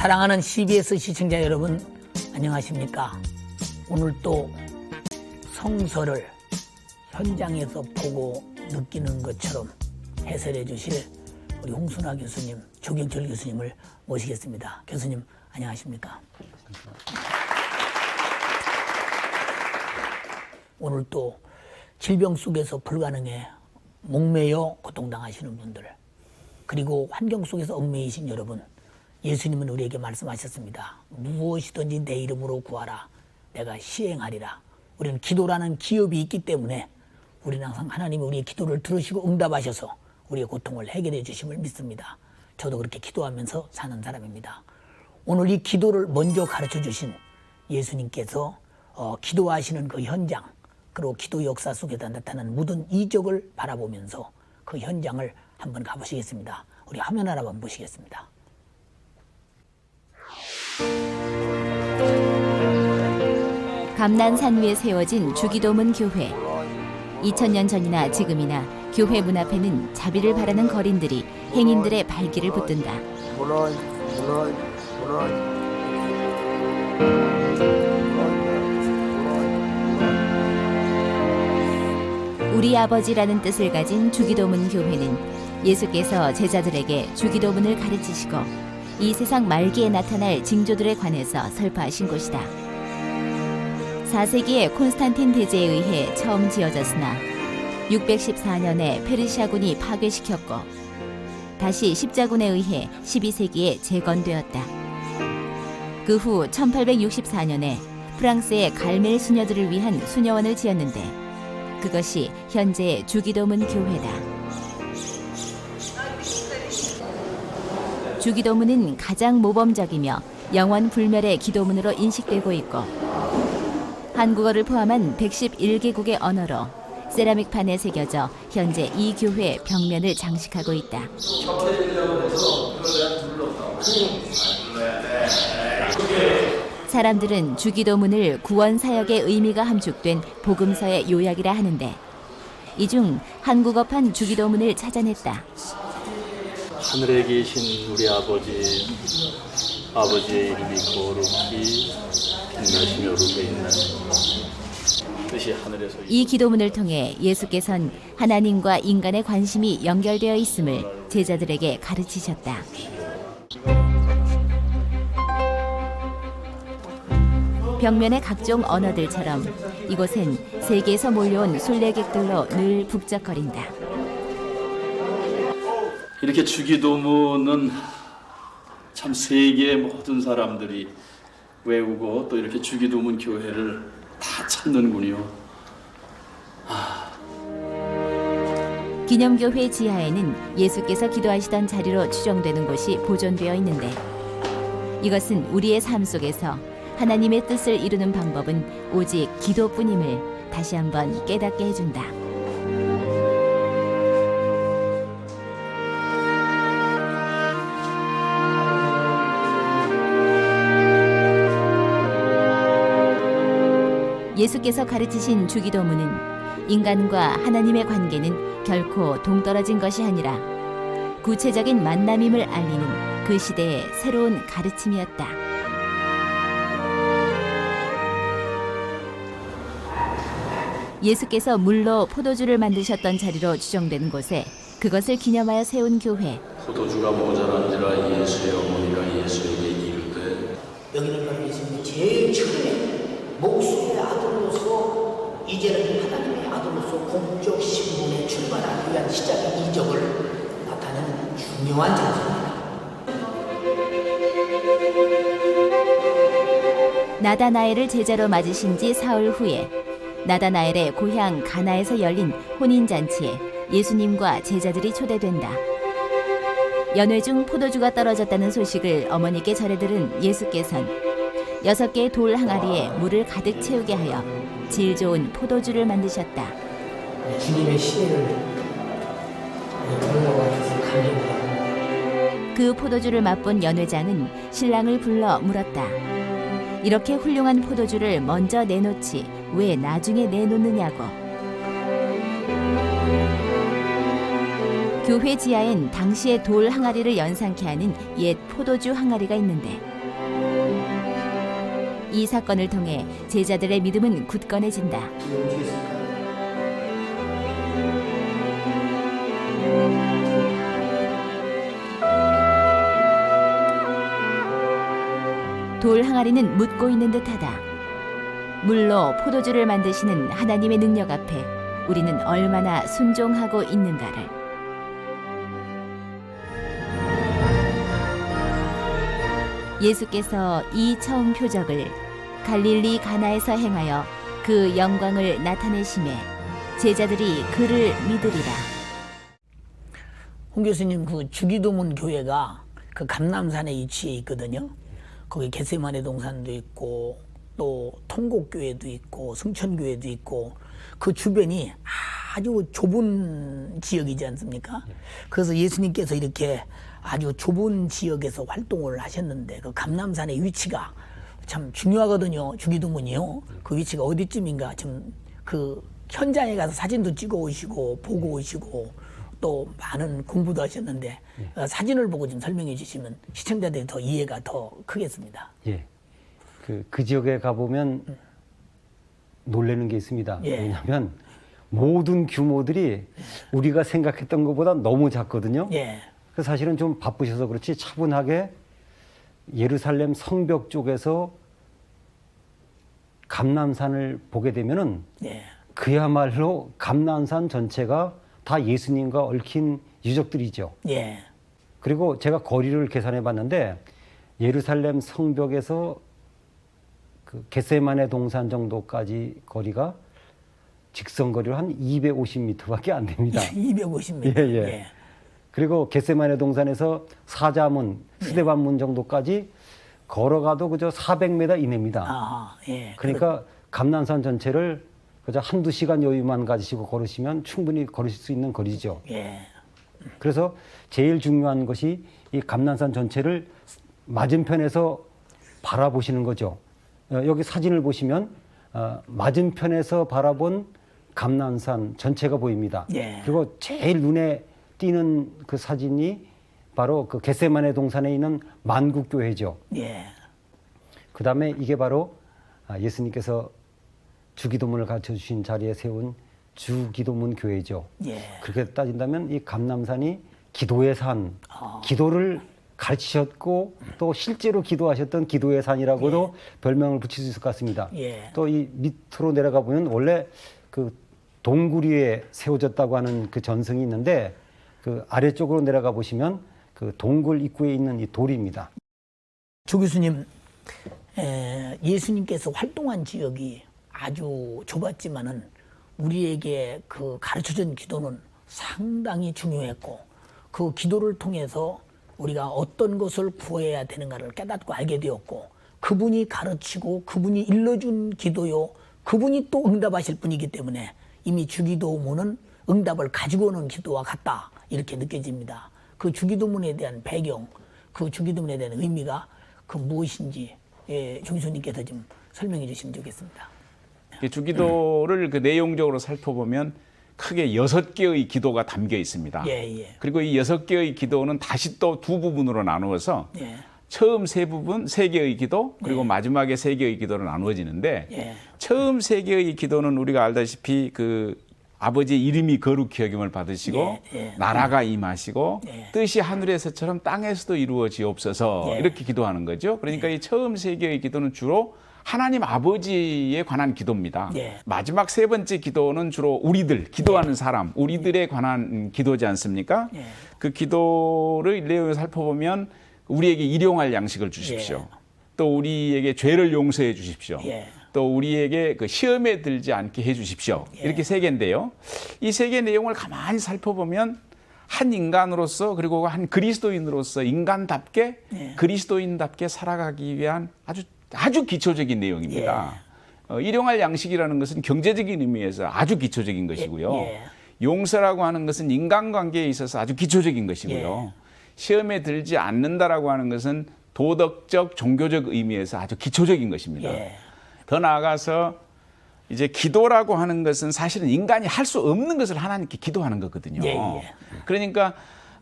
사랑하는 CBS 시청자 여러분, 안녕하십니까? 오늘 또 성서를 현장에서 보고 느끼는 것처럼 해설해 주실 우리 홍순화 교수님, 조경철 교수님을 모시겠습니다. 교수님, 안녕하십니까? 오늘 또 질병 속에서 불가능해 목매여 고통당하시는 분들, 그리고 환경 속에서 얽매이신 여러분, 예수님은 우리에게 말씀하셨습니다. 무엇이든지 내 이름으로 구하라. 내가 시행하리라. 우리는 기도라는 기업이 있기 때문에 우리는 항상 하나님이 우리의 기도를 들으시고 응답하셔서 우리의 고통을 해결해 주심을 믿습니다. 저도 그렇게 기도하면서 사는 사람입니다. 오늘 이 기도를 먼저 가르쳐 주신 예수님께서 기도하시는 그 현장, 그리고 기도 역사 속에서 나타나는 모든 이적을 바라보면서 그 현장을 한번 가보시겠습니다. 우리 화면 하나 한번 보시겠습니다. 감난산 위에 세워진 주기도문 교회. 2000년 전이나 지금이나 교회 문 앞에는 자비를 바라는 거린들이 행인들의 발길을 붙든다. 우리 아버지라는 뜻을 가진 주기도문 교회는 예수께서 제자들에게 주기도문을 가르치시고 이 세상 말기에 나타날 징조들에 관해서 설파하신 곳이다. 4세기에 콘스탄틴 대제에 의해 처음 지어졌으나 614년에 페르시아군이 파괴시켰고 다시 십자군에 의해 12세기에 재건되었다. 그 후 1864년에 프랑스의 갈멜 수녀들을 위한 수녀원을 지었는데 그것이 현재의 주기도문 교회다. 주기도문은 가장 모범적이며 영원 불멸의 기도문으로 인식되고 있고 한국어를 포함한 111개국의 언어로 세라믹판에 새겨져 현재 이 교회 벽면을 장식하고 있다. 사람들은 주기도문을 구원사역의 의미가 함축된 복음서의 요약이라 하는데 이 중 한국어판 주기도문을 찾아냈다. 하늘에 계신 우리 아버지의 이름이 거룩히 빛나시며 오르게 있는 뜻이 하늘에서. 이 기도문을 통해 예수께서는 하나님과 인간의 관심이 연결되어 있음을 제자들에게 가르치셨다. 벽면의 각종 언어들처럼 이곳은 세계에서 몰려온 순례객들로 늘 북적거린다. 이렇게 주기도문은 참 세계의 모든 사람들이 외우고 또 이렇게 주기도문 교회를 다 찾는군요. 기념교회 지하에는 예수께서 기도하시던 자리로 추정되는 곳이 보존되어 있는데 이것은 우리의 삶 속에서 하나님의 뜻을 이루는 방법은 오직 기도뿐임을 다시 한번 깨닫게 해준다. 예수께서 가르치신 주기도문은 인간과 하나님의 관계는 결코 동떨어진 것이 아니라 구체적인 만남임을 알리는 그 시대의 새로운 가르침이었다. 예수께서 물로 포도주를 만드셨던 자리로 추정되는 곳에 그것을 기념하여 세운 교회. 포도주가 모자란지라 예수의 어머니가 예수에게 이르되. 여기는 바로 예수님이 제일 처음에 목숨의 아들로서 이제는 하나님의 아들로서 공적 신분에 출발하기 위한 시작의 이적을 나타내는 중요한 장소입니다. 나다나엘을 제자로 맞으신 지 사흘 후에 나다나엘의 고향 가나에서 열린 혼인잔치에 예수님과 제자들이 초대된다. 연회 중 포도주가 떨어졌다는 소식을 어머니께 전해들은 예수께서는 6개의 돌 항아리에 물을 가득 채우게 하여 질 좋은 포도주를 만드셨다. 주님의 시대를 불러와서 감동받고 그 포도주를 맛본 연회장은 신랑을 불러 물었다. 이렇게 훌륭한 포도주를 먼저 내놓지 왜 나중에 내놓느냐고. 교회 지하엔 당시의 돌 항아리를 연상케 하는 옛 포도주 항아리가 있는데 이 사건을 통해 제자들의 믿음은 굳건해진다. 돌 항아리는 묻고 있는 듯하다. 물로 포도주를 만드시는 하나님의 능력 앞에 우리는 얼마나 순종하고 있는가를. 예수께서 이 처음 표적을 갈릴리 가나에서 행하여 그 영광을 나타내심에 제자들이 그를 믿으리라. 홍 교수님, 그 주기도문 교회가 그 감람산에 위치해 있거든요. 거기 겟세마네 동산도 있고 또 통곡교회도 있고 승천교회도 있고 그 주변이 아주 좁은 지역이지 않습니까? 그래서 예수님께서 이렇게 아주 좁은 지역에서 활동을 하셨는데 그 감람산의 위치가 참 중요하거든요. 주기도문이요. 그 위치가 어디쯤인가 좀 그 현장에 가서 사진도 찍어 오시고 보고 오시고 또 많은 공부도 하셨는데 사진을 보고 좀 설명해 주시면 시청자들이 더 이해가 더 크겠습니다. 예. 그 지역에 가보면 놀라는 게 있습니다. 예. 왜냐하면 모든 규모들이 우리가 생각했던 것보다 너무 작거든요. 예. 그래서 사실은 좀 바쁘셔서 그렇지 차분하게 예루살렘 성벽 쪽에서 감람산을 보게 되면은 예. 그야말로 감람산 전체가 다 예수님과 얽힌 유적들이죠. 예. 그리고 제가 거리를 계산해 봤는데 예루살렘 성벽에서 그 겟세마네 동산 정도까지 거리가 직선 거리로 한 250m밖에 안 됩니다. 250m. 예, 예. 그리고 겟세마네 동산에서 사자문, 스데반문 정도까지 걸어가도 그저 400m 이내입니다. 아, 예. 그러니까 감람산 전체를 그저 한두 시간 여유만 가지시고 걸으시면 충분히 걸으실 수 있는 거리죠. 예. 그래서 제일 중요한 것이 이 감람산 전체를 맞은편에서 바라보시는 거죠. 여기 사진을 보시면 맞은편에서 바라본 감람산 전체가 보입니다. 예. 그리고 제일 눈에 띄는 그 사진이 바로 그 겟세마네 동산에 있는 만국교회죠. 예. 그 다음에 이게 바로 예수님께서 주기도문을 가르쳐 주신 자리에 세운 주기도문 교회죠. 예. 그렇게 따진다면 이 감람산이 기도의 산, 기도를 가르치셨고 또 실제로 기도하셨던 기도의 산이라고도 별명을 붙일 수 있을 것 같습니다. 예. 또 이 밑으로 내려가 보면 원래 그 동굴 위에 세워졌다고 하는 그 전승이 있는데 그 아래쪽으로 내려가 보시면 그 동굴 입구에 있는 이 돌입니다. 조 교수님, 예수님께서 활동한 지역이 아주 좁았지만은 우리에게 그 가르쳐준 기도는 상당히 중요했고 그 기도를 통해서 우리가 어떤 것을 구해야 되는가를 깨닫고 알게 되었고 그분이 가르치고 그분이 일러준 기도요 그분이 또 응답하실 분이기 때문에 이미 주기도문은 응답을 가지고 오는 기도와 같다 이렇게 느껴집니다. 그 주기도문에 대한 배경, 그 주기도문에 대한 의미가 그 무엇인지 조 교수님께서 좀 설명해 주시면 좋겠습니다. 주기도를 그 내용적으로 살펴보면 크게 6개의 기도가 담겨 있습니다. 예, 예. 그리고 이 6개의 기도는 다시 또 두 부분으로 나누어서 예. 처음 3부분 3개의 기도 그리고 마지막에 3개의 기도로 나누어지는데 예. 처음 3개의 기도는 우리가 알다시피 그 아버지의 이름이 거룩히 여김을 받으시고 예, 예. 나라가 임하시고 예. 뜻이 하늘에서처럼 땅에서도 이루어지옵소서 예. 이렇게 기도하는 거죠. 그러니까 이 처음 3개의 기도는 주로 하나님 아버지에 관한 기도입니다. 예. 마지막 3번째 기도는 주로 우리들, 기도하는 사람, 우리들에 관한 기도지 않습니까? 예. 그 기도를 내용을 살펴보면 우리에게 일용할 양식을 주십시오. 예. 또 우리에게 죄를 용서해 주십시오. 예. 또 우리에게 그 시험에 들지 않게 해 주십시오. 예. 이렇게 3개인데요. 이 3개 내용을 가만히 살펴보면 한 인간으로서 그리고 한 그리스도인으로서 인간답게 예. 그리스도인답게 살아가기 위한 아주 기초적인 내용입니다. 일용할 양식이라는 것은 경제적인 의미에서 아주 기초적인 것이고요. 예. 용서라고 하는 것은 인간관계에 있어서 아주 기초적인 것이고요. 시험에 들지 않는다라고 하는 것은 도덕적, 종교적 의미에서 아주 기초적인 것입니다. 예. 더 나아가서 이제 기도라고 하는 것은 사실은 인간이 할 수 없는 것을 하나님께 기도하는 거거든요. 예, 예. 그러니까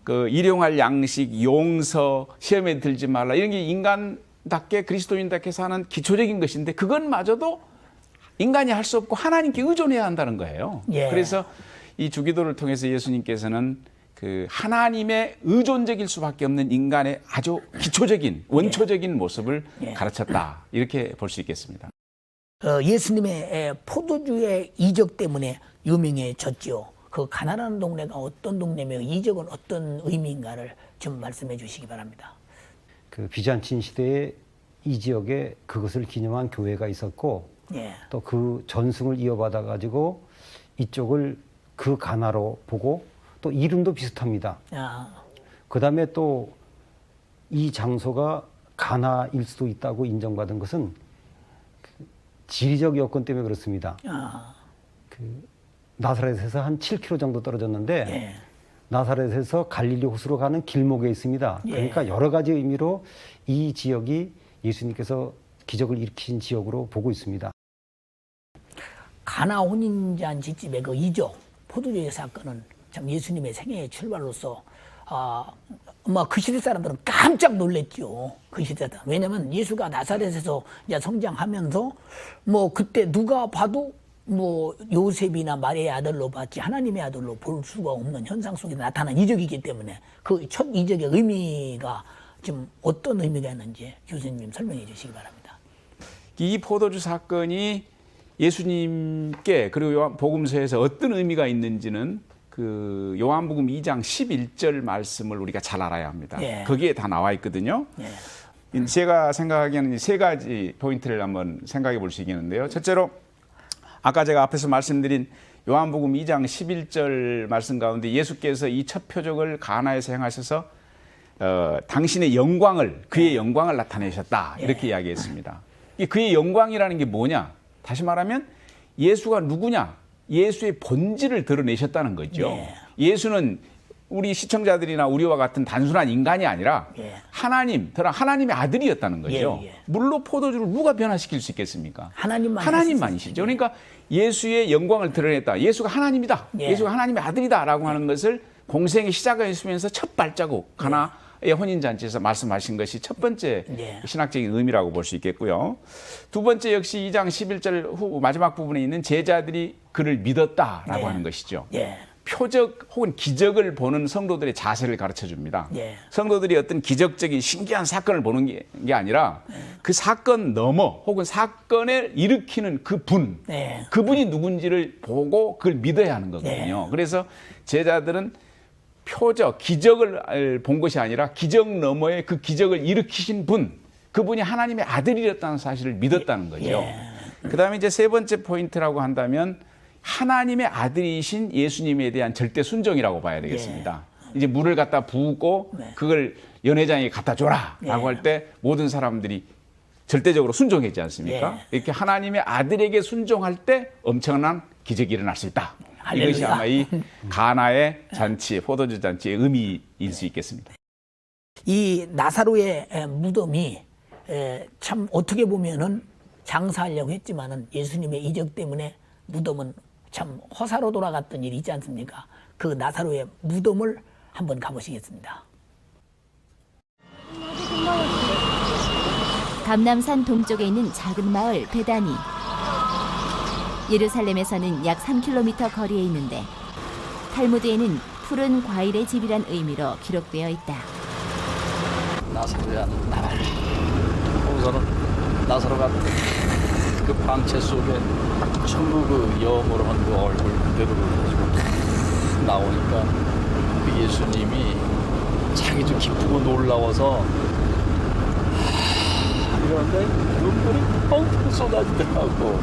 그 일용할 양식, 용서, 시험에 들지 말라 이런 게 인간 인간답게 그리스도인답게 사는 기초적인 것인데 그것마저도 인간이 할 수 없고 하나님께 의존해야 한다는 거예요. 예. 그래서 이 주기도를 통해서 예수님께서는 그 하나님의 의존적일 수밖에 없는 인간의 아주 기초적인 원초적인 모습을 가르쳤다. 이렇게 볼 수 있겠습니다. 예수님의 포도주의 이적 때문에 유명해졌죠. 그 가나라는 동네가 어떤 동네며 이적은 어떤 의미인가를 좀 말씀해 주시기 바랍니다. 그 비잔틴 시대에 이 지역에 그것을 기념한 교회가 있었고 예. 또 그 전승을 이어받아 가지고 이쪽을 그 가나로 보고 또 이름도 비슷합니다. 아, 그다음에 또 이 장소가 가나일 수도 있다고 인정받은 것은 그 지리적 여건 때문에 그렇습니다. 아, 그 나사렛에서 한 7km 정도 떨어졌는데 예. 나사렛에서 갈릴리 호수로 가는 길목에 있습니다. 예. 그러니까 여러 가지 의미로 이 지역이 예수님께서 기적을 일으킨 지역으로 보고 있습니다. 가나 혼인잔치집의 그 이적 포도주의 사건은 참 예수님의 생애의 출발로서 아마 그 시대 사람들은 깜짝 놀랐죠. 그 시대 사람. 왜냐하면 예수가 나사렛에서 이제 성장하면서 뭐 그때 누가 봐도 뭐 요셉이나 마리아의 아들로 봤지 하나님의 아들로 볼 수가 없는 현상 속에 나타난 이적이기 때문에 그 첫 이적의 의미가 지금 어떤 의미가 있는지 교수님 설명해 주시기 바랍니다. 이 포도주 사건이 예수님께 그리고 요한복음서에서 어떤 의미가 있는지는 그 요한복음 2장 11절 말씀을 우리가 잘 알아야 합니다. 예. 거기에 다 나와 있거든요. 예. 제가 생각하기에는 세 가지 포인트를 한번 생각해 볼 수 있겠는데요. 첫째로 아까 제가 앞에서 말씀드린 요한복음 2장 11절 말씀 가운데 예수께서 이 첫 표적을 가나에서 행하셔서 당신의 영광을 그의 영광을 나타내셨다 이렇게 이야기했습니다. 그의 영광이라는 게 뭐냐? 다시 말하면 예수가 누구냐? 예수의 본질을 드러내셨다는 거죠. 예수는 우리 시청자들이나 우리와 같은 단순한 인간이 아니라 하나님의 아들이었다는 거죠. 물로 포도주를 누가 변화시킬 수 있겠습니까? 하나님만이시죠. 그러니까 예수의 영광을 드러냈다. 예수가 하나님이다. 예수가 하나님의 아들이다라고 하는 것을 공생의 시작하시면서 첫 발자국 가나의 혼인잔치에서 말씀하신 것이 첫 번째 신학적인 의미라고 볼 수 있겠고요. 두 번째 역시 2장 11절 후 마지막 부분에 있는 제자들이 그를 믿었다라고 하는 것이죠. 표적 혹은 기적을 보는 성도들의 자세를 가르쳐 줍니다. 성도들이 어떤 기적적인 신기한 사건을 보는 게 아니라 그 사건 넘어 혹은 사건을 일으키는 그분이 누군지를 보고 그걸 믿어야 하는 거거든요. 그래서 제자들은 표적, 기적을 본 것이 아니라 기적 너머에 그 기적을 일으키신 그분이 하나님의 아들이었다는 사실을 믿었다는 거죠. 그 다음에 이제 세 번째 포인트라고 한다면 하나님의 아들이신 예수님에 대한 절대 순종이라고 봐야 되겠습니다. 이제 물을 갖다 부고 그걸 연회장에 갖다 줘라 라고 할 때 모든 사람들이 절대적으로 순종했지 않습니까? 이렇게 하나님의 아들에게 순종할 때 엄청난 기적이 일어날 수 있다. 할렐루야. 이것이 아마 이 가나의 잔치, 포도주 잔치의 의미일 수 있겠습니다. 이 나사로의 무덤이 참 어떻게 보면은 장사하려고 했지만은 예수님의 이적 때문에 무덤은 참 허사로 돌아갔던 일이 있지 않습니까? 그 나사로의 무덤을 한번 가보시겠습니다. 감람산 동쪽에 있는 작은 마을 베다니. 예루살렘에서는 약 3km 거리에 있는데 탈무드에는 푸른 과일의 집이란 의미로 기록되어 있다. 나사로야 나발. 거기서는 나사로가 그 방채 속에 전부 그 영어로 한 그 얼굴 그대로 가지고 나오니까 그 예수님이 자기도 기쁘고 놀라워서 이런데 눈물이 펑펑 쏟아지더라고.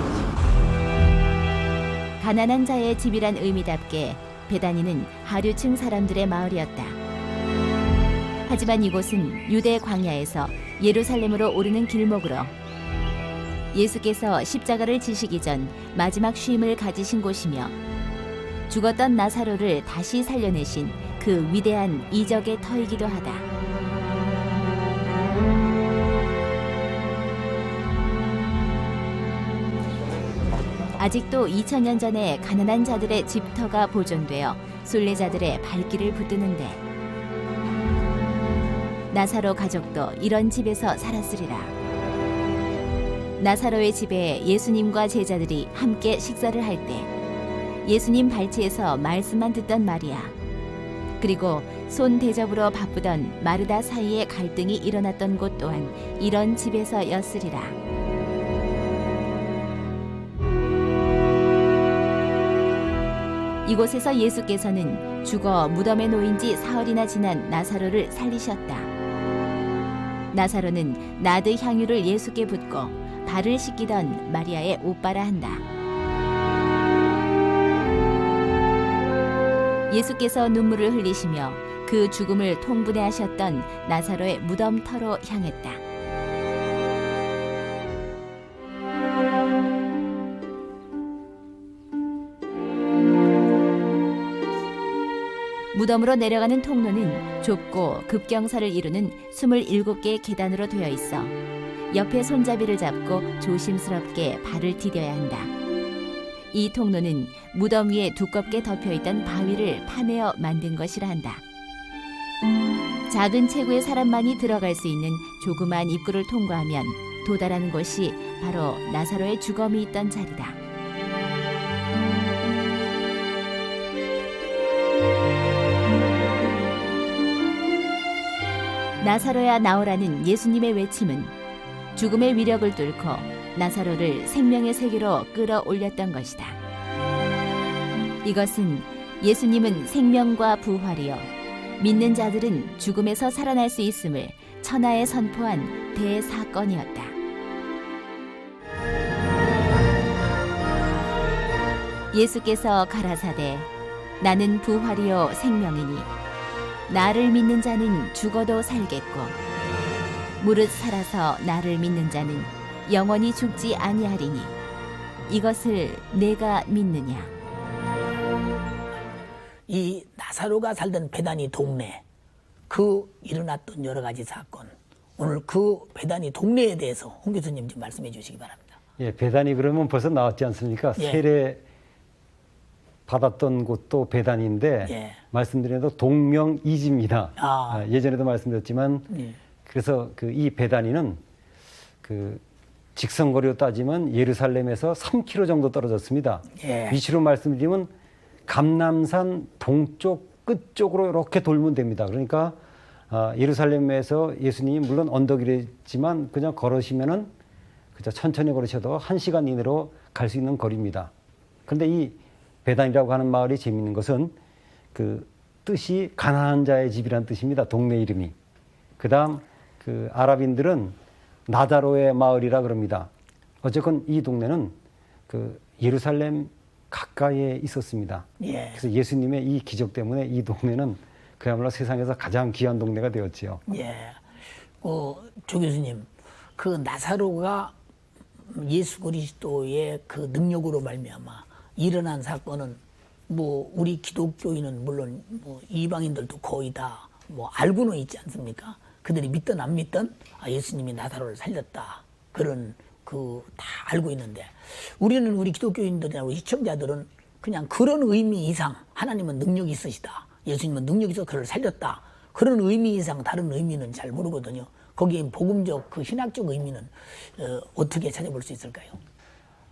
가난한 자의 집이란 의미답게 베다니는 하류층 사람들의 마을이었다. 하지만 이곳은 유대 광야에서 예루살렘으로 오르는 길목으로 예수께서 십자가를 지시기 전 마지막 쉼을 가지신 곳이며 죽었던 나사로를 다시 살려내신 그 위대한 이적의 터이기도 하다. 아직도 2000년 전에 가난한 자들의 집터가 보존되어 순례자들의 발길을 붙드는데 나사로 가족도 이런 집에서 살았으리라. 나사로의 집에 예수님과 제자들이 함께 식사를 할 때 예수님 발치에서 말씀만 듣던 마리아, 그리고 손 대접으로 바쁘던 마르다 사이에 갈등이 일어났던 곳 또한 이런 집에서였으리라. 이곳에서 예수께서는 죽어 무덤에 놓인 지 사흘이나 지난 나사로를 살리셨다. 나사로는 나드 향유를 예수께 붓고 발을 씻기던 마리아의 오빠라 한다. 예수께서 눈물을 흘리시며 그 죽음을 통분해하셨던 나사로의 무덤터로 향했다. 무덤으로 내려가는 통로는 좁고 급경사를 이루는 27개의 계단으로 되어 있어 옆에 손잡이를 잡고 조심스럽게 발을 디뎌야 한다. 이 통로는 무덤 위에 두껍게 덮여있던 바위를 파내어 만든 것이라 한다. 작은 체구의 사람만이 들어갈 수 있는 조그만 입구를 통과하면 도달하는 곳이 바로 나사로의 주검이 있던 자리다. 나사로야 나오라는 예수님의 외침은 죽음의 위력을 뚫고 나사로를 생명의 세계로 끌어올렸던 것이다. 이것은 예수님은 생명과 부활이요 믿는 자들은 죽음에서 살아날 수 있음을 천하에 선포한 대사건이었다. 예수께서 가라사대 나는 부활이요 생명이니 나를 믿는 자는 죽어도 살겠고 무릇 살아서 나를 믿는 자는 영원히 죽지 아니하리니 이것을 내가 믿느냐. 이 나사로가 살던 베다니 동네, 그 일어났던 여러 가지 사건, 오늘 그 베다니 동네에 대해서 홍 교수님 좀 말씀해 주시기 바랍니다. 예, 베다니 그러면 벌써 나왔지 않습니까? 예. 세례 받았던 곳도 베다니인데 예. 말씀드려도 동명이지입니다. 예전에도 말씀드렸지만 예. 그래서 이 베다니는 직선거리로 따지면 예루살렘에서 3km 정도 떨어졌습니다. 예. 위치로 말씀드리면 감람산 동쪽 끝쪽으로 이렇게 돌면 됩니다. 그러니까 예루살렘에서 예수님이 물론 언덕이지만 그냥 걸으시면은 그저 천천히 걸으셔도 1시간 이내로 갈 수 있는 거리입니다. 그런데 이 베단이라고 하는 마을이 재미있는 것은 그 뜻이 가난한 자의 집이란 뜻입니다. 동네 이름이. 그다음 아랍인들은 나자로의 마을이라 그럽니다. 어쨌건 이 동네는 예루살렘 가까이에 있었습니다. 예. 그래서 예수님의 이 기적 때문에 이 동네는 그야말로 세상에서 가장 귀한 동네가 되었지요. 예. 조 교수님, 그 나사로가 예수 그리스도의 그 능력으로 말미암아 일어난 사건은 우리 기독교인은 물론 이방인들도 거의 다 알고는 있지 않습니까? 그들이 믿든 안 믿든 예수님이 나사로를 살렸다. 그런 다 알고 있는데 우리는 우리 기독교인들이나 우리 시청자들은 그냥 그런 의미 이상 하나님은 능력이 있으시다. 예수님은 능력이 있어서 그를 살렸다. 그런 의미 이상 다른 의미는 잘 모르거든요. 거기에 복음적 신학적 의미는 어떻게 찾아볼 수 있을까요?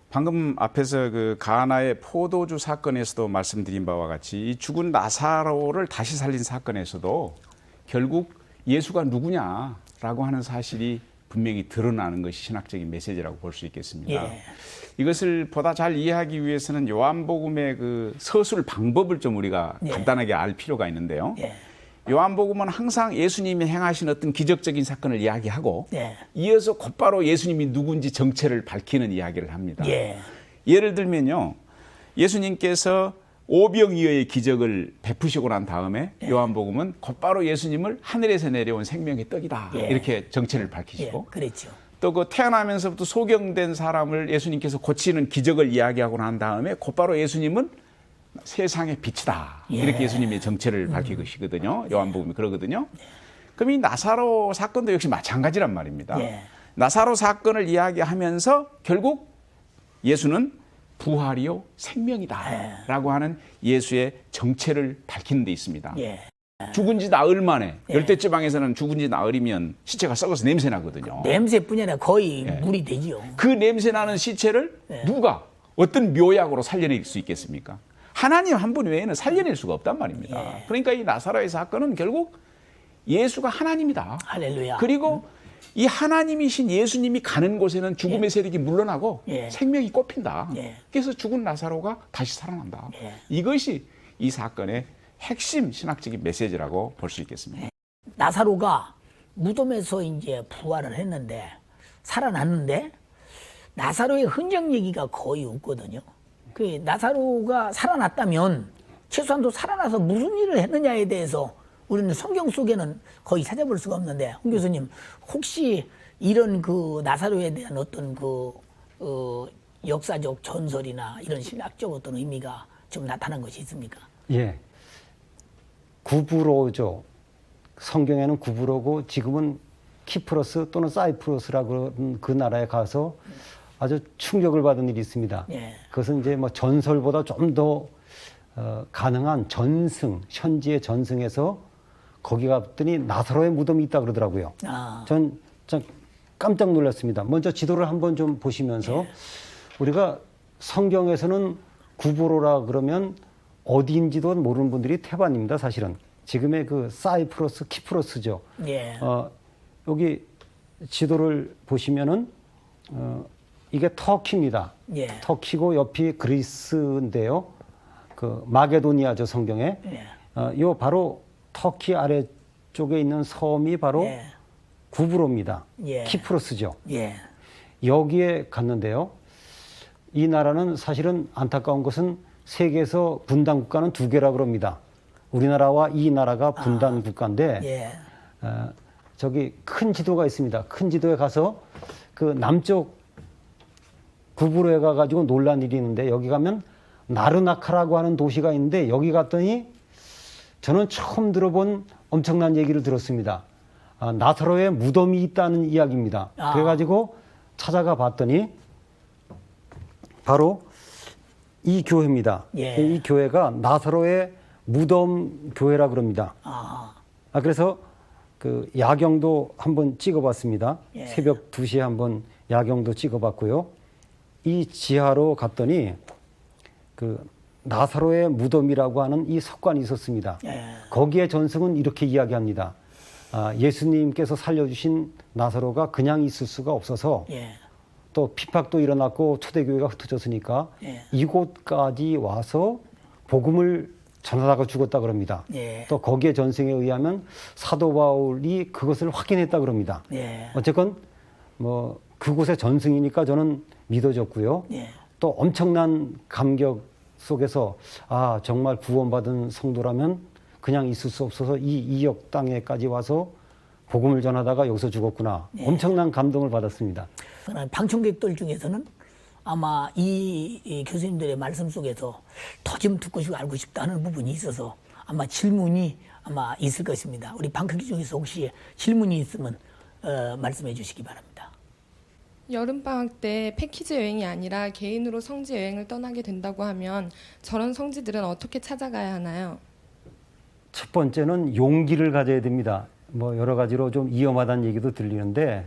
방금 앞에서 가나의 포도주 사건에서도 말씀드린 바와 같이 이 죽은 나사로를 다시 살린 사건에서도 결국 예수가 누구냐라고 하는 사실이 분명히 드러나는 것이 신학적인 메시지라고 볼 수 있겠습니다. 예. 이것을 보다 잘 이해하기 위해서는 요한복음의 서술 방법을 좀 우리가 예. 간단하게 알 필요가 있는데요. 예. 요한복음은 항상 예수님이 행하신 어떤 기적적인 사건을 이야기하고 예. 이어서 곧바로 예수님이 누군지 정체를 밝히는 이야기를 합니다. 예. 예를 들면요. 예수님께서 오병이어의 기적을 베푸시고 난 다음에 요한복음은 곧바로 예수님을 하늘에서 내려온 생명의 떡이다. 예. 이렇게 정체를 밝히시고 그랬죠. 또 태어나면서부터 소경된 사람을 예수님께서 고치는 기적을 이야기하고 난 다음에 곧바로 예수님은 세상의 빛이다. 예. 이렇게 예수님의 정체를 밝히시거든요. 요한복음이 그러거든요. 그럼 이 나사로 사건도 역시 마찬가지란 말입니다. 예. 나사로 사건을 이야기하면서 결국 예수는 부활이요 생명이다 라고 하는 예수의 정체를 밝히는 데 있습니다. 예. 죽은 지 나흘 만에 예. 열대지방에서는 죽은 지 나흘이면 시체가 썩어서 냄새 나거든요. 냄새뿐이 아니라 거의 물이 되지요. 그 냄새 나는 시체를 누가 어떤 묘약으로 살려낼 수 있겠습니까? 하나님 한 분 외에는 살려낼 수가 없단 말입니다. 그러니까 이 나사로의 사건은 결국 예수가 하나님이다. 할렐루야. 그리고 이 하나님이신 예수님이 가는 곳에는 죽음의 세력이 물러나고 예. 생명이 꼽힌다. 예. 그래서 죽은 나사로가 다시 살아난다. 예. 이것이 이 사건의 핵심 신학적인 메시지라고 볼 수 있겠습니다. 나사로가 무덤에서 이제 부활을 했는데 살아났는데 나사로의 흔적 얘기가 거의 없거든요. 그 나사로가 살아났다면 최소한도 살아나서 무슨 일을 했느냐에 대해서 우리는 성경 속에는 거의 찾아볼 수가 없는데 홍 교수님 혹시 이런 그 나사로에 대한 어떤 그 역사적 전설이나 이런 신학적 어떤 의미가 좀 나타난 것이 있습니까? 예. 구브로죠. 성경에는 구브로고 지금은 키프로스 또는 사이프러스라고 그 나라에 가서 아주 충격을 받은 일이 있습니다. 예. 그것은 이제 뭐 전설보다 좀 더 가능한 전승, 현지의 전승에서 거기 갔더니 나사로의 무덤이 있다 그러더라고요. 전 깜짝 놀랐습니다. 먼저 지도를 한번 좀 보시면서 우리가 성경에서는 구브로라 그러면 어디인지도 모르는 분들이 태반입니다. 사실은 지금의 그 사이프러스, 키프로스죠. 예. 여기 지도를 보시면은 이게 터키입니다. 예. 터키고 옆이 그리스인데요. 그 마게도니아죠 성경에. 요 바로 터키 아래쪽에 있는 섬이 바로 예. 구브로입니다. 예. 키프로스죠. 예. 여기에 갔는데요. 이 나라는 사실은 안타까운 것은 세계에서 분단 국가는 두 개라 그럽니다. 우리나라와 이 나라가 분단 국가인데 예. 저기 큰 지도가 있습니다. 큰 지도에 가서 그 남쪽 구브로에 가가지고 놀란 일이 있는데 여기 가면 나르나카라고 하는 도시가 있는데 여기 갔더니 저는 처음 들어본 엄청난 얘기를 들었습니다. 나사로의 무덤이 있다는 이야기입니다. 그래가지고 찾아가 봤더니 바로 이 교회입니다. 예. 이 교회가 나사로의 무덤 교회라 그럽니다. 그래서 그 야경도 한번 찍어봤습니다. 예. 새벽 2시에 한번 야경도 찍어봤고요. 이 지하로 갔더니 그 나사로의 무덤이라고 하는 이 석관이 있었습니다. 예. 거기에 전승은 이렇게 이야기합니다. 예수님께서 살려주신 나사로가 그냥 있을 수가 없어서 예. 또 핍박도 일어났고 초대교회가 흩어졌으니까 예. 이곳까지 와서 복음을 전하다가 죽었다 그럽니다. 예. 또 거기에 전승에 의하면 사도 바울이 그것을 확인했다 그럽니다. 예. 어쨌건 뭐 그곳의 전승이니까 저는 믿어졌고요. 예. 또 엄청난 감격 속에서 정말 구원받은 성도라면 그냥 있을 수 없어서 이 이역 땅에까지 와서 복음을 전하다가 여기서 죽었구나. 엄청난 감동을 받았습니다. 방청객들 중에서는 아마 이 교수님들의 말씀 속에서 더 좀 듣고 싶고 알고 싶다는 부분이 있어서 아마 질문이 아마 있을 것입니다. 우리 방청객 중에서 혹시 질문이 있으면 말씀해 주시기 바랍니다. 여름방학 때 패키지 여행이 아니라 개인으로 성지 여행을 떠나게 된다고 하면 저런 성지들은 어떻게 찾아가야 하나요? 첫 번째는 용기를 가져야 됩니다. 뭐 여러 가지로 좀 위험하다는 얘기도 들리는데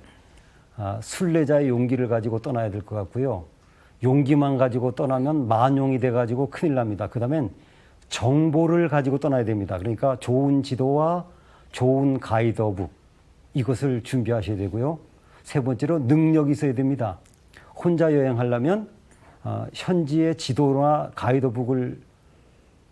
순례자의 용기를 가지고 떠나야 될 것 같고요. 용기만 가지고 떠나면 만용이 돼가지고 큰일 납니다. 그다음엔 정보를 가지고 떠나야 됩니다. 그러니까 좋은 지도와 좋은 가이드북 이것을 준비하셔야 되고요. 세 번째로 능력이 있어야 됩니다. 혼자 여행하려면 현지의 지도나 가이드북을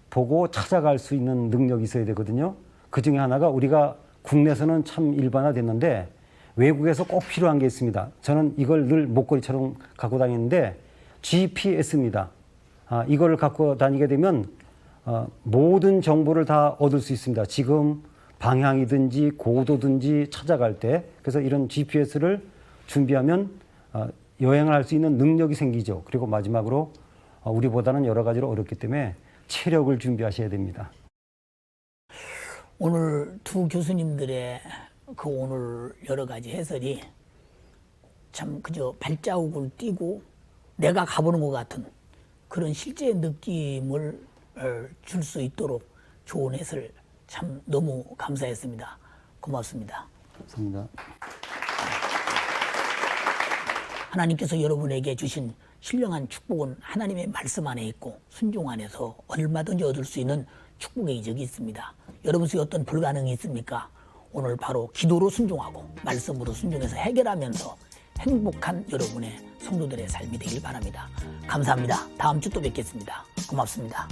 보고 찾아갈 수 있는 능력이 있어야 되거든요. 그 중에 하나가 우리가 국내에서는 참 일반화됐는데 외국에서 꼭 필요한 게 있습니다. 저는 이걸 늘 목걸이처럼 갖고 다니는데 GPS입니다. 이걸 갖고 다니게 되면 모든 정보를 다 얻을 수 있습니다. 지금 방향이든지 고도든지 찾아갈 때. 그래서 이런 GPS를 준비하면 여행을 할 수 있는 능력이 생기죠. 그리고 마지막으로 우리보다는 여러 가지로 어렵기 때문에 체력을 준비하셔야 됩니다. 오늘 두 교수님들의 그 오늘 여러 가지 해설이 참 그저 발자국을 띄고 내가 가보는 것 같은 그런 실제 느낌을 줄 수 있도록 좋은 해설 참 너무 감사했습니다. 고맙습니다. 감사합니다. 하나님께서 여러분에게 주신 신령한 축복은 하나님의 말씀 안에 있고 순종 안에서 얼마든지 얻을 수 있는 축복의 이적이 있습니다. 여러분 속에 어떤 불가능이 있습니까? 오늘 바로 기도로 순종하고 말씀으로 순종해서 해결하면서 행복한 여러분의 성도들의 삶이 되길 바랍니다. 감사합니다. 다음 주 또 뵙겠습니다. 고맙습니다.